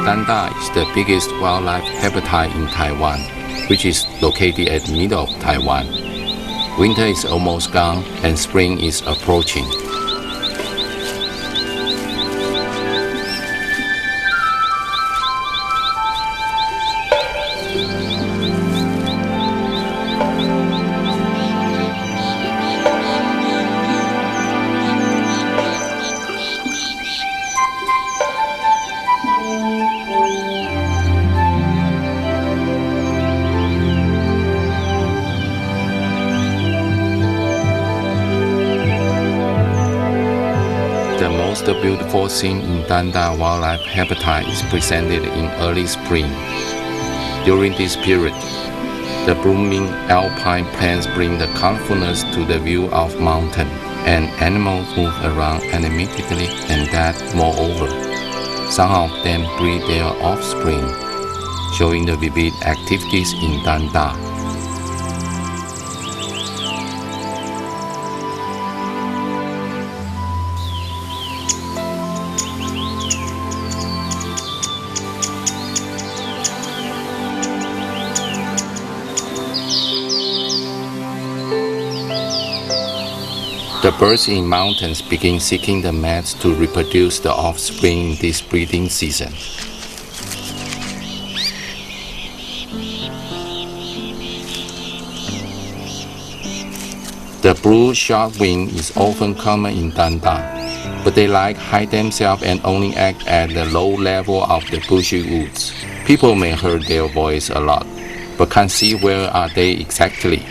Danda is the biggest wildlife habitat in Taiwan, which is located at the middle of Taiwan. Winter is almost gone and spring is approaching. The most beautiful scene in Danda Wildlife Habitat is presented in early spring. During this period, the blooming alpine plants bring the colorfulness to the view of mountain, and animals move around animatedly, and that, moreover, some of them breed their offspring, showing the vivid activities in Danda. The birds in mountains begin seeking the mats to reproduce the offspring in this breeding season. The blue shortwing is often common in Danda, but they hide themselves and only act at the low level of the bushy woods. People may hear their voice a lot, but can't see where are they exactly.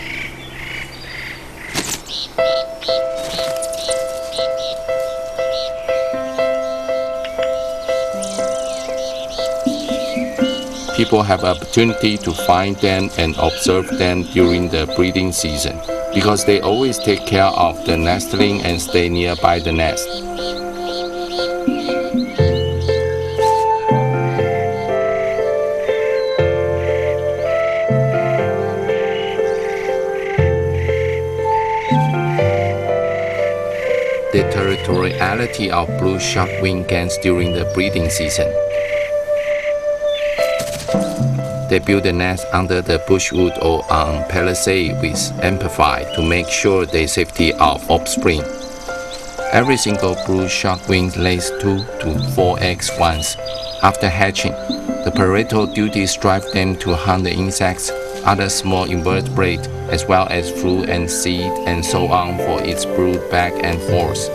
People have opportunity to find them and observe them during the breeding season because they always take care of the nestling and stay nearby the nest. The territoriality of blue shortwing gains during the breeding season. They build a nest under the bushwood or on palisade with amplified to make sure the safety of offspring. Every single blue shortwing lays 2 to 4 eggs once. After hatching, the parental duties drive them to hunt the insects, other small invertebrates, as well as fruit and seed and so on for its brood back and forth.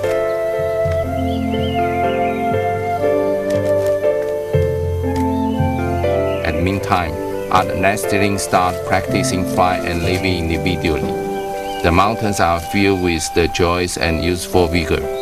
Meantime, other nestlings start practicing flight and living individually. The mountains are filled with the joys and youthful vigor.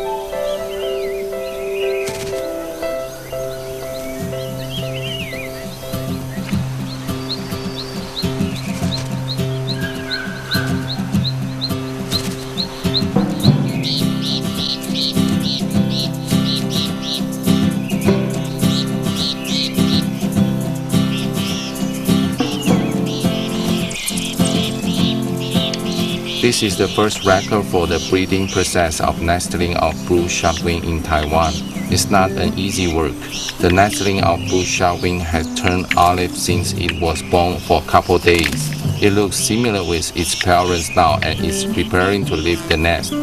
This is the first record for the breeding process of nestling of blue shortwing in Taiwan. It's not an easy work. The nestling of blue shortwing has turned olive since it was born for a couple days. It looks similar with its parents now and is preparing to leave the nest.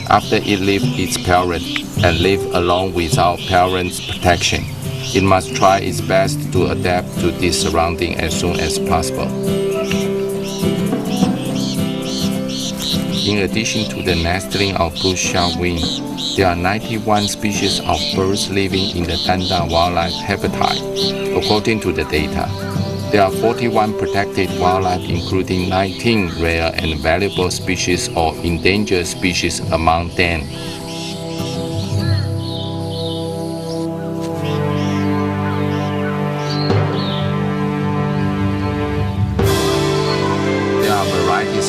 After it leaves its parent and live alone without parents' protection, it must try its best to adapt to this surrounding as soon as possible. In addition to the nestling of blue shortwing, there are 91 species of birds living in the Danda Wildlife Habitat, according to the data. There are 41 protected wildlife, including 19 rare and valuable species or endangered species among them.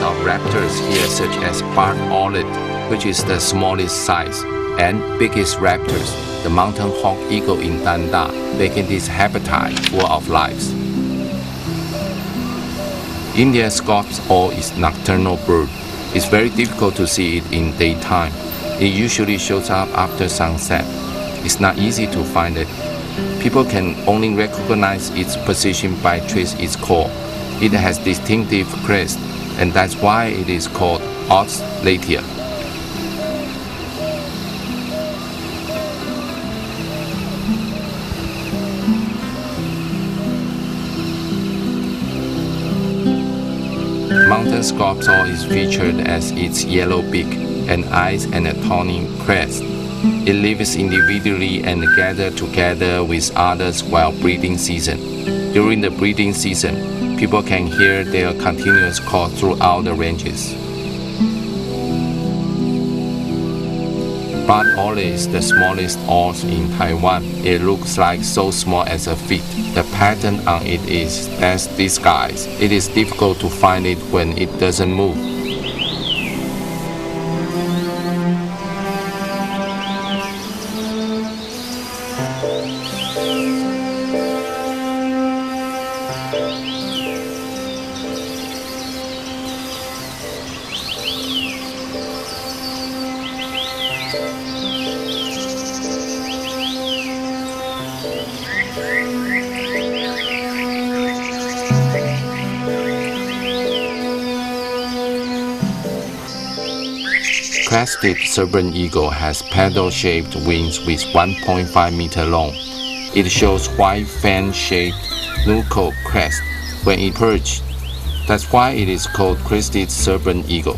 Of raptors here such as bark owlet, which is the smallest size, and biggest raptors, the mountain hawk eagle in Danda, making this habitat full of lives. Indian Scots owl is a nocturnal bird. It's very difficult to see it in daytime. It usually shows up after sunset. It's not easy to find it. People can only recognize its position by trace its call. It has distinctive crest, and that's why it is called oscillator. Mountain sculptor is featured as its yellow beak and eyes and a tawny crest. It lives individually and gathers together with others while breeding season. During the breeding season, people can hear their continuous call throughout the ranges. But Owl is the smallest owl in Taiwan. It looks like so small as a feet. The pattern on it is best disguised. It is difficult to find it when it doesn't move. Crested serpent eagle has paddle-shaped wings with 1.5 meter long. It shows white fan-shaped nuchal crest when it perches. That's why it is called crested serpent eagle.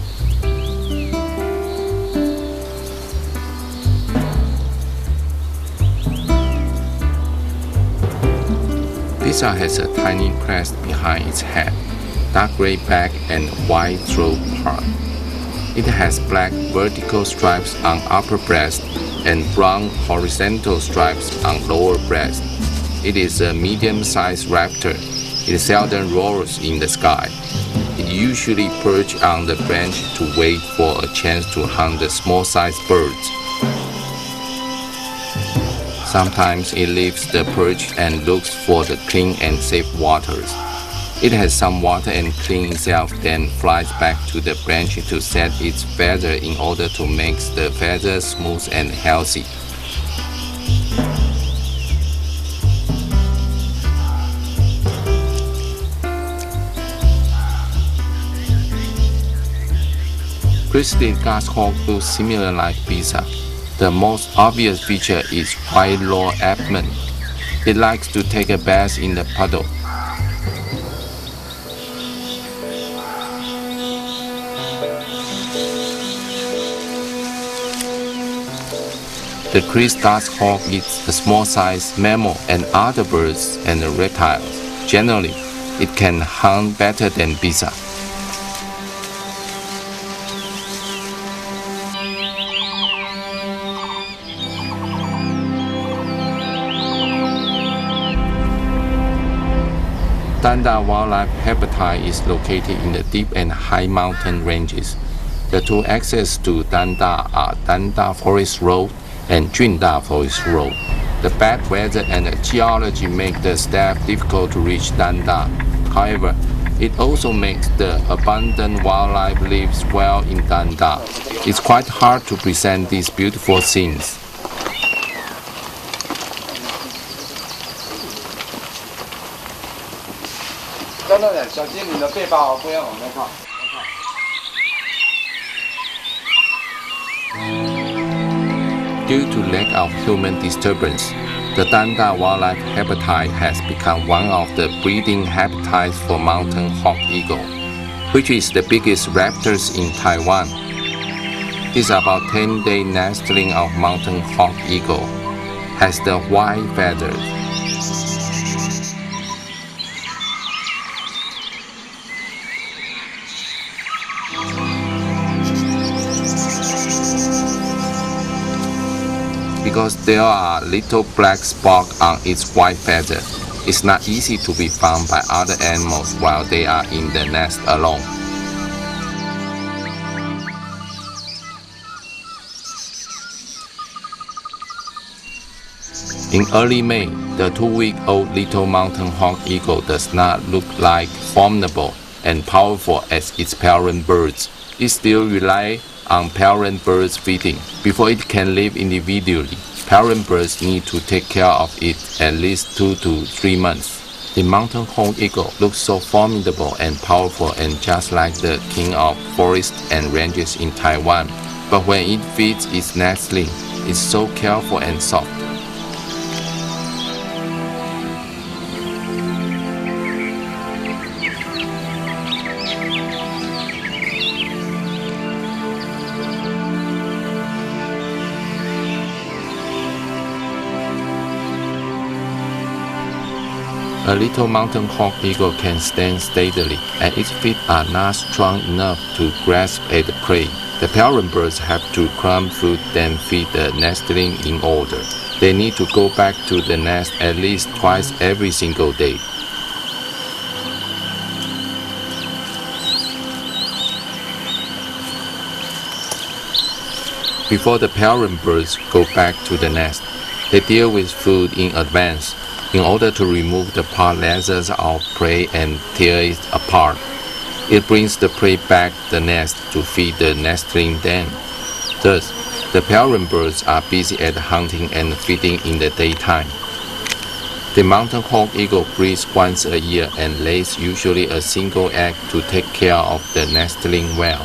Spizaetus has a tiny crest behind its head, dark gray back and white throat part. It has black vertical stripes on upper breast and brown horizontal stripes on lower breast. It is a medium-sized raptor. It seldom roars in the sky. It usually perches on the branch to wait for a chance to hunt the small-sized birds. Sometimes it leaves the perch and looks for the clean and safe waters. It has some water and cleans itself, then flies back to the branch to set its feather in order to make the feather smooth and healthy. Crested goshawk looks similar like Spizaetus. The most obvious feature is white lower abdomen. It likes to take a bath in the puddle. The crested goshawk eats a small-sized mammal and other birds and reptiles. Generally, it can hunt better than Spizaetus. Danda Wildlife Habitat is located in the deep and high mountain ranges. The two access to Danda are Danda Forest Road and Junda Forest Road. The bad weather and the geology make the staff difficult to reach Danda. However, it also makes the abundant wildlife lives well in Danda. It's quite hard to present these beautiful scenes. Due to lack of human disturbance, the Danda Wildlife Habitat has become one of the breeding habitats for mountain hawk eagle, which is the biggest raptors in Taiwan. This about 10-day nestling of mountain hawk eagle has the white feathers. Because there are little black spots on its white feather, it's not easy to be found by other animals while they are in the nest alone. In early May, the 2-week-old little mountain hawk eagle does not look like formidable and powerful as its parent birds. It still relies on parent birds feeding before it can live individually. parent birds need to take care of it at least 2 to 3 months. The mountain hawk eagle looks so formidable and powerful and just like the king of forests and ranges in Taiwan. But when it feeds its nestling, it's so careful and soft. A little mountain hawk eagle can stand steadily, and its feet are not strong enough to grasp at the prey. The parent birds have to crumb food then feed the nestling in order. They need to go back to the nest at least twice every single day. Before the parent birds go back to the nest, they deal with food in advance in order to remove the part lasers of prey and tear it apart. It brings the prey back the nest to feed the nestling then. Thus, the parent birds are busy at hunting and feeding in the daytime. The mountain hawk eagle breeds once a year and lays usually a single egg to take care of the nestling well.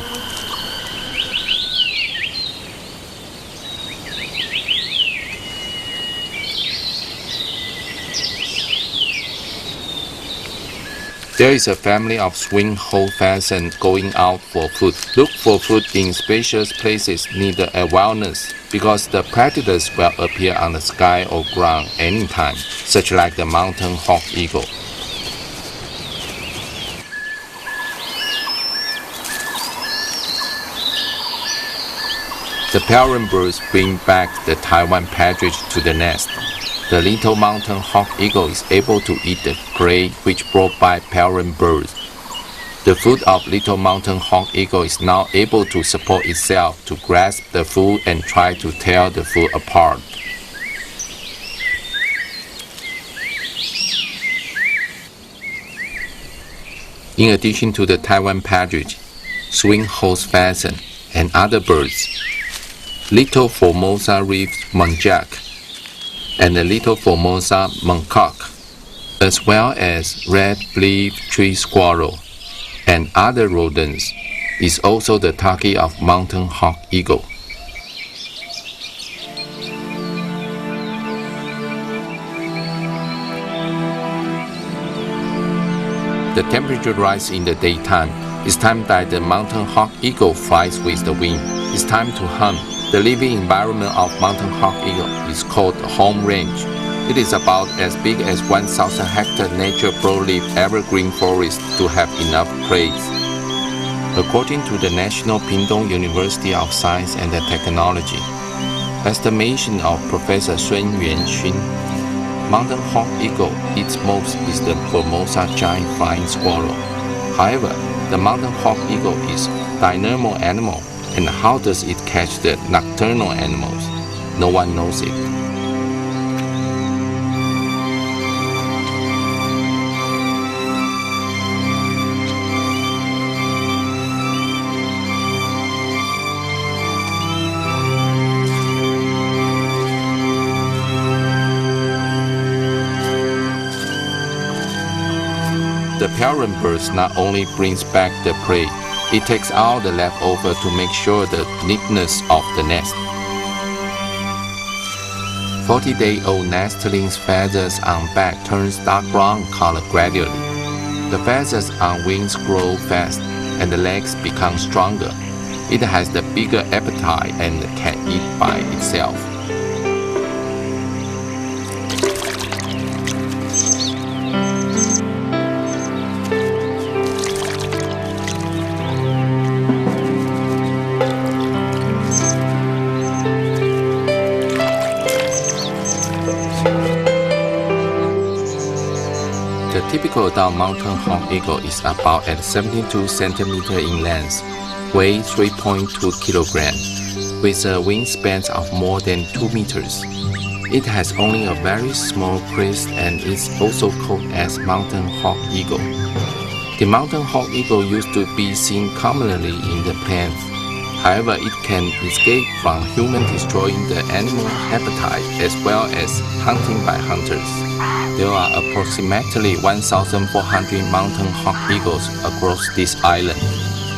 There is a family of swing-hole pheasants going out for food. Look for food in spacious places near the wilderness because the predators will appear on the sky or ground anytime, such like the mountain hawk eagle. The parent birds bring back the Taiwan partridge to the nest. The little mountain hawk eagle is able to eat the prey which brought by parent birds. The foot of little mountain hawk eagle is now able to support itself to grasp the food and try to tear the food apart. In addition to the Taiwan partridge, swing-hole pheasant, and other birds, little Formosa reef muntjac, and the little Formosa muntcock, as well as red-leaf tree squirrel and other rodents, is also the target of mountain hawk eagle. The temperature rises in the daytime. It's time that the mountain hawk eagle flies with the wind. It's time to hunt. The living environment of mountain hawk eagle is called home range. It is about as big as 1,000 hectare nature broadleaf evergreen forest to have enough prey. According to the National Pingtung University of Science and Technology, estimation of Professor Sun Yuanxun, mountain hawk eagle eats most is the Formosa giant flying squirrel. However, the mountain hawk eagle is a diurnal animal. And how does it catch the nocturnal animals? No one knows it. The parent bird not only brings back the prey, it takes out the leftover to make sure the neatness of the nest. 40-day-old nestling's feathers on back turns dark brown color gradually. The feathers on wings grow fast and the legs become stronger. It has the bigger appetite and can eat by itself. The typical adult mountain hawk eagle is about at 72 cm in length, weighs 3.2 kg, with a wingspan of more than 2 meters. It has only a very small crest and is also called as mountain hawk eagle. The mountain hawk eagle used to be seen commonly in the plains. However, it can escape from human destroying the animal habitat as well as hunting by hunters. There are approximately 1,400 mountain hawk eagles across this island,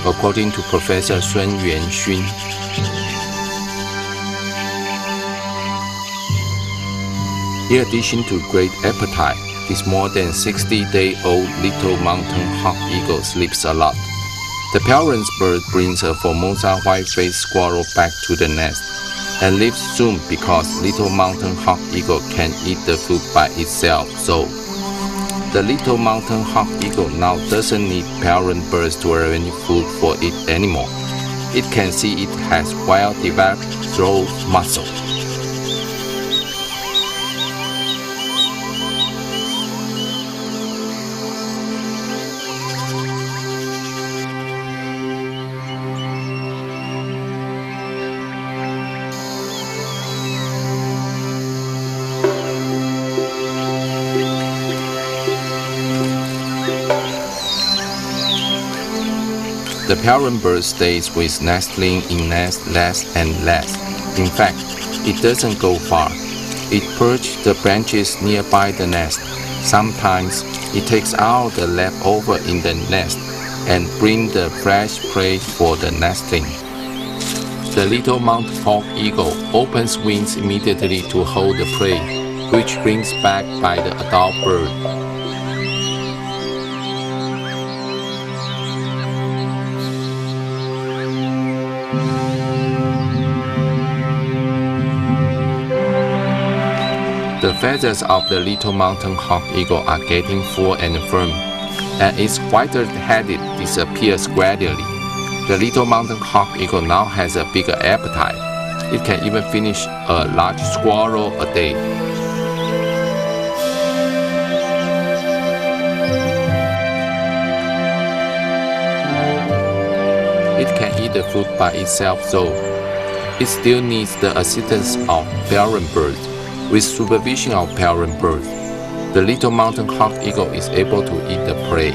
according to Professor Sun Yuanxun. In addition to great appetite, this more than 60-day-old little mountain hawk eagle sleeps a lot. The parent bird brings a Formosa white-faced squirrel back to the nest and leaves soon because little mountain hawk eagle can eat the food by itself. So, the little mountain hawk eagle now doesn't need parent birds to arrange food for it anymore. It can see it has well-developed throat muscle. The parent bird stays with nestling in nest less and less. In fact, it doesn't go far. It perches the branches nearby the nest. Sometimes it takes out the leftover in the nest and brings the fresh prey for the nestling. The little mountain hawk eagle opens wings immediately to hold the prey, which brings back by the adult bird. The feathers of the little mountain hawk eagle are getting full and firm, and its white-headed disappears gradually. The little mountain hawk eagle now has a bigger appetite. It can even finish a large squirrel a day. It can eat the food by itself, though it still needs the assistance of parent birds. With supervision of parent birds, the little mountain hawk eagle is able to eat the prey.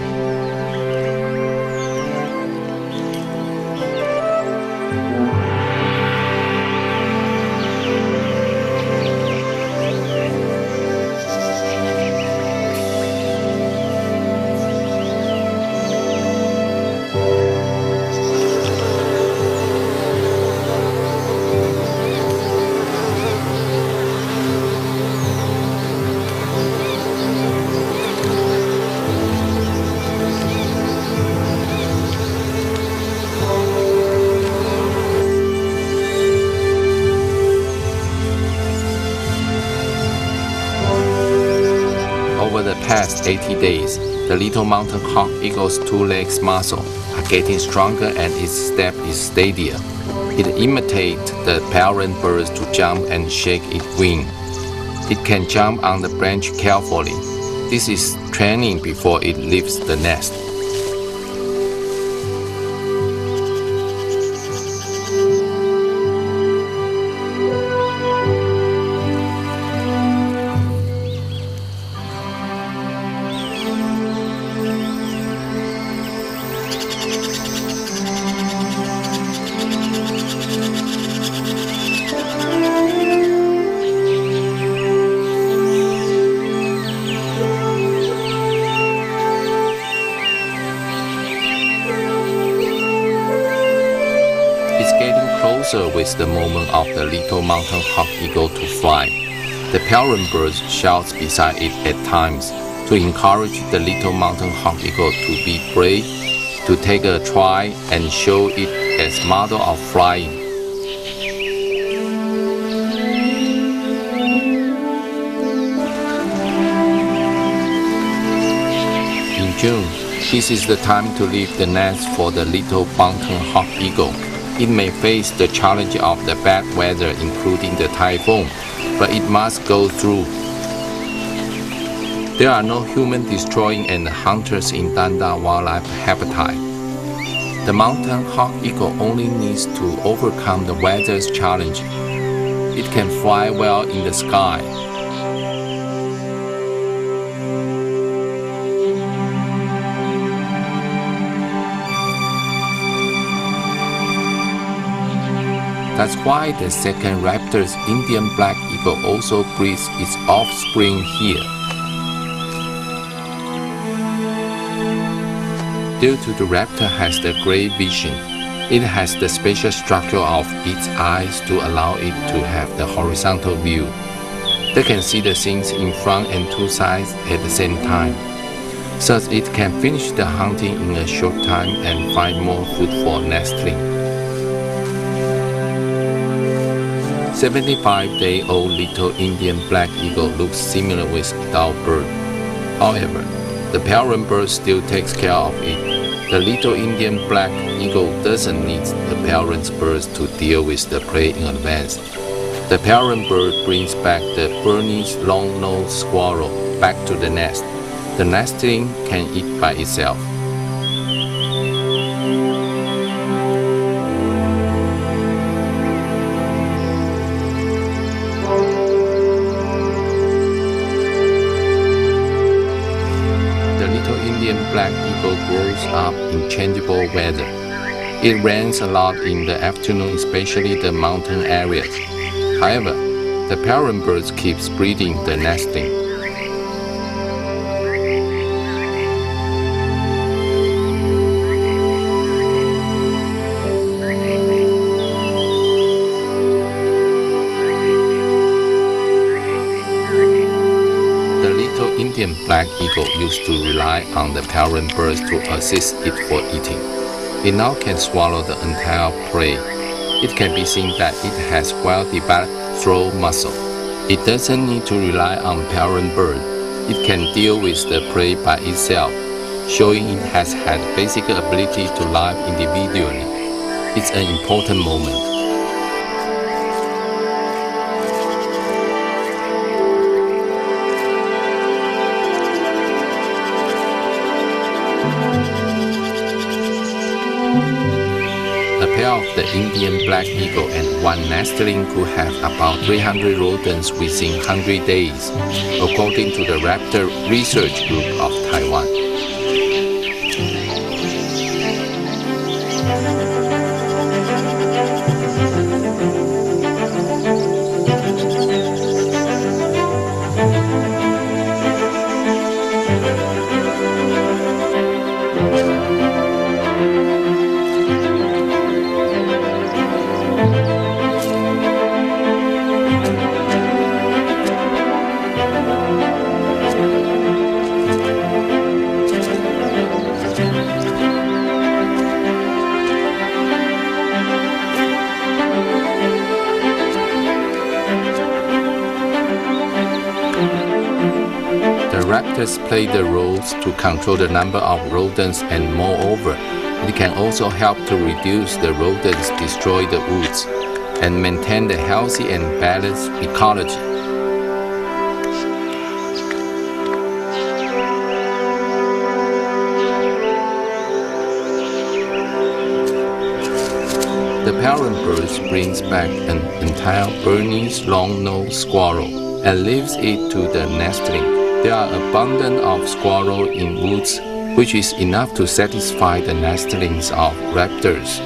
Over the past 80 days, the little mountain hawk eagle's two legs muscle are getting stronger and its step is steadier. It imitates the parent birds to jump and shake its wing. It can jump on the branch carefully. This is training before it leaves the nest. Closer with the moment of the little mountain hawk eagle to fly. The parent bird shouts beside it at times to encourage the little mountain hawk eagle to be brave, to take a try and show it as model of flying. In June, this is the time to leave the nest for the little mountain hawk eagle. It may face the challenge of the bad weather, including the typhoon, but it must go through. There are no human destroying and hunters in Danda Wildlife Habitat. The mountain hawk eagle only needs to overcome the weather's challenge. It can fly well in the sky. That's why the second raptor's Indian black eagle also breeds its offspring here. Due to the raptor has the great vision, it has the special structure of its eyes to allow it to have the horizontal view. They can see the things in front and two sides at the same time, so it can finish the hunting in a short time and find more food for nestling. 75-day-old little Indian black eagle looks similar with adult bird. However, the parent bird still takes care of it. The little Indian black eagle doesn't need the parent birds to deal with the prey in advance. The parent bird brings back the Burmese long-nosed squirrel back to the nest. The nestling can eat by itself. Black eagle grows up in changeable weather. It rains a lot in the afternoon, especially the mountain areas. However, the parent birds keeps breeding the nestling. Indian black eagle used to rely on the parent birds to assist it for eating. It now can swallow the entire prey. It can be seen that it has well-developed throat muscle. It doesn't need to rely on parent bird. It can deal with the prey by itself, showing it has had basic ability to live individually. It's an important moment. A pair of the Indian black eagle and one nestling could have about 300 rodents within 100 days, according to the Raptor Research Group of Taiwan. Raptors play the roles to control the number of rodents, and moreover, it can also help to reduce the rodents destroy the woods and maintain the healthy and balanced ecology. The parent bird brings back an entire Burmese long-nosed squirrel and leaves it to the nestling. There are abundance of squirrels in woods, which is enough to satisfy the nestlings of raptors.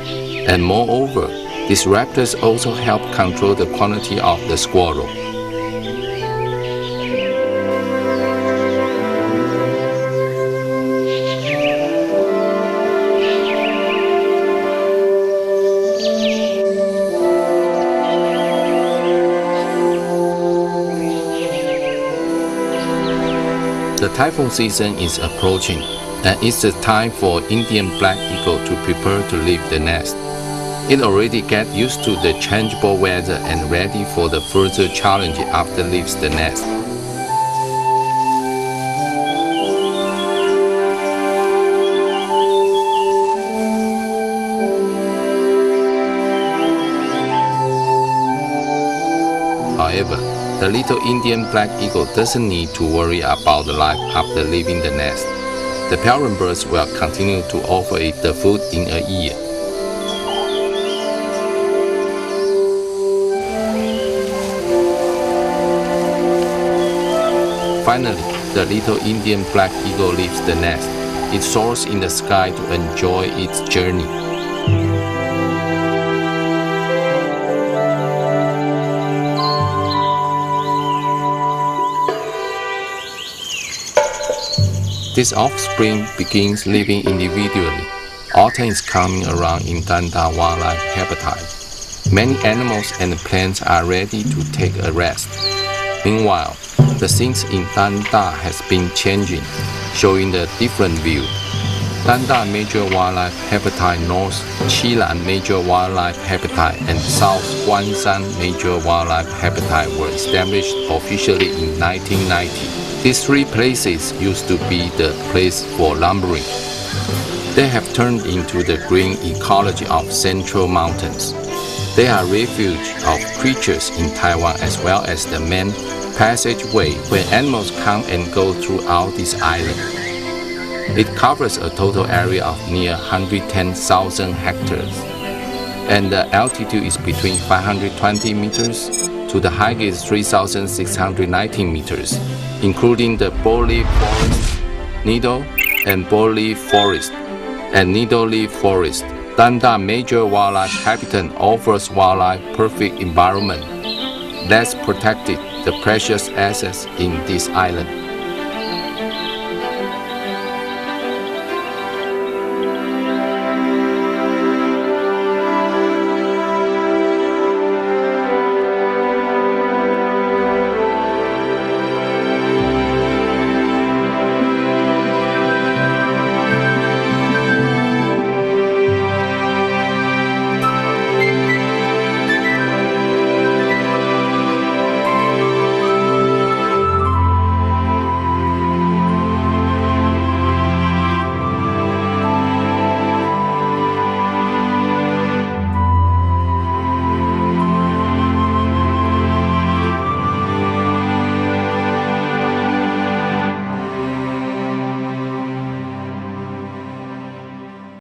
And moreover, these raptors also help control the quantity of the squirrel. The typhoon season is approaching, and it's the time for Indian black eagle to prepare to leave the nest. It already gets used to the changeable weather and ready for the further challenge after leaves the nest. However, the little Indian black eagle doesn't need to worry about the life after leaving the nest. The parent birds will continue to offer it the food in a year. Finally, the little Indian black eagle leaves the nest. It soars in the sky to enjoy its journey. Its offspring begins living individually. Autumn is coming around in Danda Wildlife Habitat. Many animals and plants are ready to take a rest. Meanwhile, the scenes in Danda has been changing, showing a different view. Danda Major Wildlife Habitat North, Cilan Major Wildlife Habitat, and South Guanshan Major Wildlife Habitat were established officially in 1990. These three places used to be the place for lumbering. They have turned into the green ecology of Central Mountains. They are refuge of creatures in Taiwan as well as the main passageway where animals come and go throughout this island. It covers a total area of near 110,000 hectares, and the altitude is between 520 meters to the height is 3,619 meters, including the broadleaf forest, needle and broadleaf forest, and needle-leaf forest. Danda Major Wildlife Habitat offers wildlife perfect environment. Let's protect the precious assets in this island.